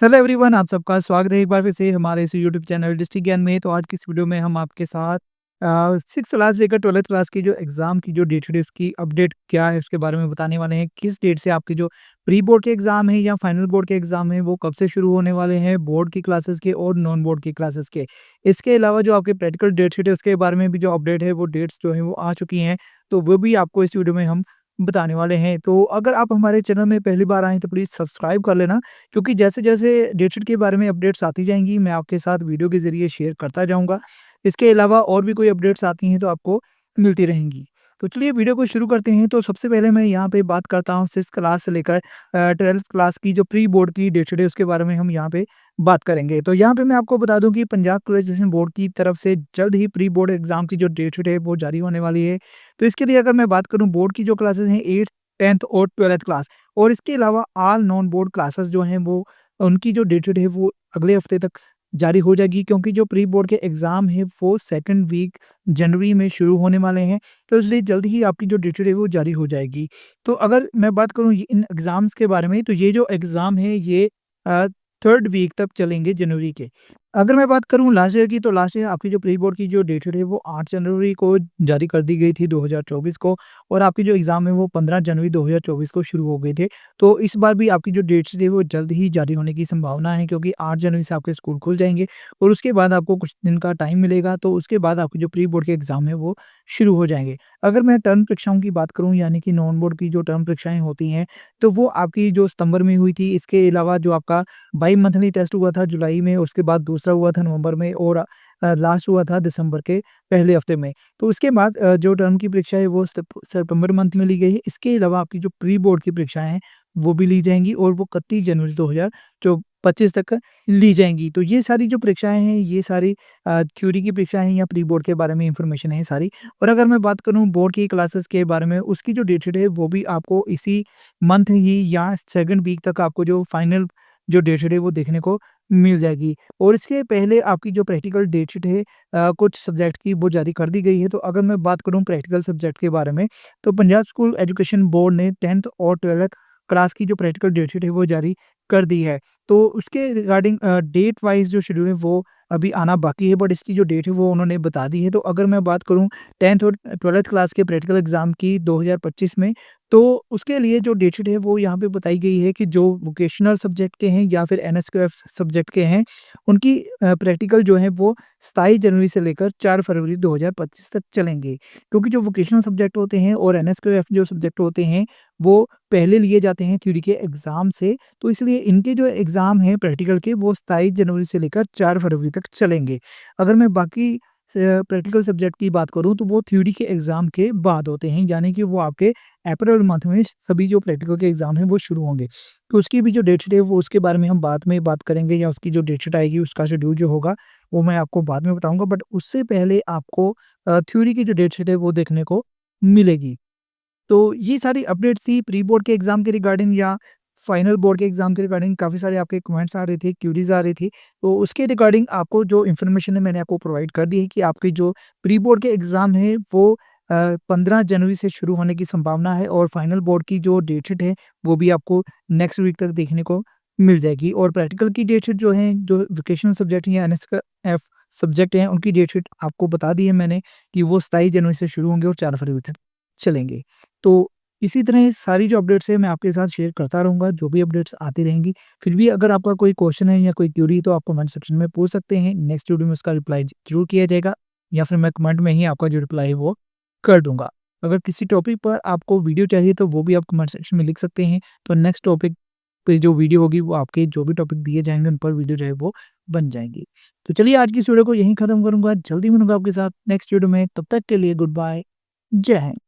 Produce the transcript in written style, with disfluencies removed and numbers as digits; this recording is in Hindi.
हेलो एवरीवन, आप सबका स्वागत है एक बार फिर से हमारे इस यूट्यूब चैनल डिस्ट्रिक्ट ज्ञान में। तो आज की इस वीडियो में हम आपके साथ 6th क्लास लेकर 12th क्लास की जो एग्ज़ाम की जो डेट है उसकी अपडेट क्या है उसके बारे में बताने वाले हैं। किस डेट से आपके जो प्री बोर्ड के एग्ज़ाम है या फाइनल बोर्ड के एग्ज़ाम है वो कब से शुरू होने वाले हैं, बोर्ड की क्लासेस के और नॉन बोर्ड की क्लासेस के। इसके अलावा जो आपके प्रैक्टिकल डेट शीट है उसके बारे में भी जो अपडेट है वो डेट्स जो है वो आ चुकी हैं। तो वो भी आपको इस वीडियो में हम बताने वाले हैं। तो अगर आप हमारे चैनल में पहली बार आएँ तो प्लीज़ सब्सक्राइब कर लेना, क्योंकि जैसे-जैसे डेटशीट के बारे में अपडेट्स आती जाएँगी, मैं आपके साथ वीडियो के ज़रिए शेयर करता जाऊँगा। इसके अलावा और भी कोई अपडेट्स आती हैं तो आपको मिलती रहेंगी। तो चलिए वीडियो को शुरू करते हैं। तो सबसे पहले मैं यहाँ पे बात करता हूँ 6th क्लास से लेकर 12th क्लास की जो प्री बोर्ड की डेटशीट है उसके बारे में हम यहाँ पे बात करेंगे। तो यहाँ पे मैं आपको बता दूँ कि पंजाब ग्रेजुएशन बोर्ड की तरफ से जल्द ही प्री बोर्ड एग्ज़ाम की जो डेटशीट है वो जारी होने वाली है। तो इसके लिए अगर मैं बात करूँ, बोर्ड की जो क्लासेस हैं 8th, 10th और 12th क्लास और इसके अलावा ऑल नॉन बोर्ड क्लासेस जो हैं वो उनकी जो डेटशीट है वो अगले हफ्ते तक जारी हो जाएगी, क्योंकि जो प्री बोर्ड के एग्ज़ाम है वो सेकंड वीक जनवरी में शुरू होने वाले हैं। तो इसलिए जल्द ही आपकी जो डेटशीट है वो जारी हो जाएगी। तो अगर मैं बात करूँ इन एग्ज़ाम्स के बारे में, तो ये जो एग्ज़ाम है ये अ, 3rd वीक तक चलेंगे जनवरी के। अगर मैं बात करूँ लास्ट ईयर की, तो लास्ट ईयर आपकी जो प्री बोर्ड की जो डेटशीट है वो 8 जनवरी को जारी कर दी गई थी 2024 को, और आपकी जो एग्ज़ाम है वो 15 जनवरी 2024 को शुरू हो गए थे। तो इस बार भी आपकी जो डेट्स थी वो जल्द ही जारी होने की संभावना है, क्योंकि 8 जनवरी से आपके स्कूल खुल जाएँगे और उसके बाद आपको कुछ दिन का टाइम मिलेगा, तो उसके बाद आपके जो प्री बोर्ड के एग्ज़ाम है वो शुरू हो जाएँगे। अगर मैं टर्म परीक्षाओं की बात करूँ, यानी कि नॉन बोर्ड की जो टर्म परीक्षाएँ होती हैं, तो वो आपकी जो सितंबर में हुई थी। इसके अलावा जो आपका बाई मंथली टेस्ट हुआ था जुलाई में, उसके बाद दूसरा हुआ था नवंबर में और लास्ट हुआ था दिसंबर के पहले हफ्ते में। तो उसके बाद जो टर्म की परीक्षा है वो सितंबर मंथ में ली गई है। इसके अलावा आपकी जो प्री बोर्ड की परीक्षाएँ हैं वो भी ली जाएँगी और वो 31 जनवरी 2025 तक ली जाएँगी। तो ये सारी जो परीक्षाएँ हैं ये सारी थ्योरी की परीक्षाएँ हैं या प्री बोर्ड के बारे में इन्फॉर्मेशन है सारी। और अगर मैं बात करूँ बोर्ड की क्लासेस के बारे में, उसकी जो डेटशीट है वो भी आपको इसी मंथ ही या सेकंड वीक तक आपको जो फाइनल जो डेटशीट है वो देखने को मिल जाएगी। और इसके पहले आपकी जो प्रैक्टिकल डेटशीट है कुछ सब्जेक्ट की वो जारी कर दी गई है। तो अगर मैं बात करूँ प्रैक्टिकल सब्जेक्ट के बारे में, तो पंजाब स्कूल एजुकेशन बोर्ड ने 10th और 12th क्लास की जो प्रैक्टिकल डेटशीट है वो जारी कर दी है। तो उसके रिगार्डिंग डेट वाइज़ जो शेड्यूल है वो अभी आना बाकी है, बट इसकी जो डेट है वो उन्होंने बता दी है। तो अगर मैं बात करूँ 10th और 12th क्लास के प्रैक्टिकल एग्ज़ाम की 2025 में, तो उसके लिए जो डेटशीट है वो यहाँ पे बताई गई है कि जो वोकेशनल सब्जेक्ट के हैं या फिर एनएसक्यूएफ सब्जेक्ट के हैं, उनकी प्रैक्टिकल जो है वो 27 जनवरी से लेकर 4 फरवरी 2025 तक चलेंगे। क्योंकि जो वोकेशनल सब्जेक्ट होते हैं और एनएसक्यूएफ जो सब्जेक्ट होते हैं, वो पहले लिए जाते हैं थ्योरी के एग्ज़ाम से, तो इसलिए इनके जो एग्ज़ाम हैं प्रैक्टिकल के वो 27 जनवरी से लेकर 4 फरवरी तक चलेंगे। अगर मैं बाकी प्रैक्टिकल सब्जेक्ट की बात करूँ तो वो थ्योरी के एग्ज़ाम के बाद होते हैं, यानी कि वो आपके अप्रैल मंथ में सभी जो प्रैक्टिकल के एग्ज़ाम हैं वो शुरू होंगे। तो उसकी भी जो डेट शीट है वो उसके बारे में हम बाद में बात करेंगे, या उसकी जो डेट शीट आएगी उसका शेड्यूल जो होगा वो मैं आपको बाद में बताऊँगा। बट उससे पहले आपको थ्योरी की जो डेट शीट है वो देखने को मिलेगी। तो ये सारी अपडेट्स थी प्री बोर्ड के एग्ज़ाम के रिगार्डिंग या फाइनल बोर्ड के एग्ज़ाम के रिगार्डिंग। काफ़ी सारे आपके कमेंट्स आ रहे थे, क्यूरीज़ आ रही थी। तो उसके रिगार्डिंग आपको जो इन्फॉर्मेशन है मैंने आपको प्रोवाइड कर दी है कि आपके जो प्री बोर्ड के एग्ज़ाम है वो 15 जनवरी से शुरू होने की संभावना है, और फाइनल बोर्ड की जो डेट शीट है वो भी आपको नेक्स्ट वीक तक देखने को मिल जाएगी। और प्रैक्टिकल की डेट शीट जो है, जो वोकेशनल सब्जेक्ट हैं या एनएसक्यूएफ सब्जेक्ट हैं, उनकी डेट शीट आपको बता दी है मैंने कि वो 27 जनवरी से शुरू होंगे और 4 फरवरी तक चलेंगे। तो इसी तरह सारी जो अपडेट्स है मैं आपके साथ शेयर करता रहूँगा, जो भी अपडेट्स आती रहेंगी। फिर भी अगर आपका कोई क्वेश्चन है या कोई क्वेरी है तो आप कमेंट सेक्शन में पूछ सकते हैं। नेक्स्ट वीडियो में उसका रिप्लाई ज़रूर किया जाएगा, या फिर मैं कमेंट में ही आपका जो रिप्लाई है वो कर दूँगा। अगर किसी टॉपिक पर आपको वीडियो चाहिए तो वो भी आप कमेंट सेक्शन में लिख सकते हैं। तो नेक्स्ट टॉपिक पे जो वीडियो होगी वो आपके जो भी टॉपिक दिए जाएँगे उन पर वीडियो जो है वो बन जाएँगी। तो चलिए आज की इस वीडियो को यहीं खत्म करूँगा। जल्दी मिलूँगा आपके साथ नेक्स्ट वीडियो में। तब तक के लिए गुड बाय। जय हिंद।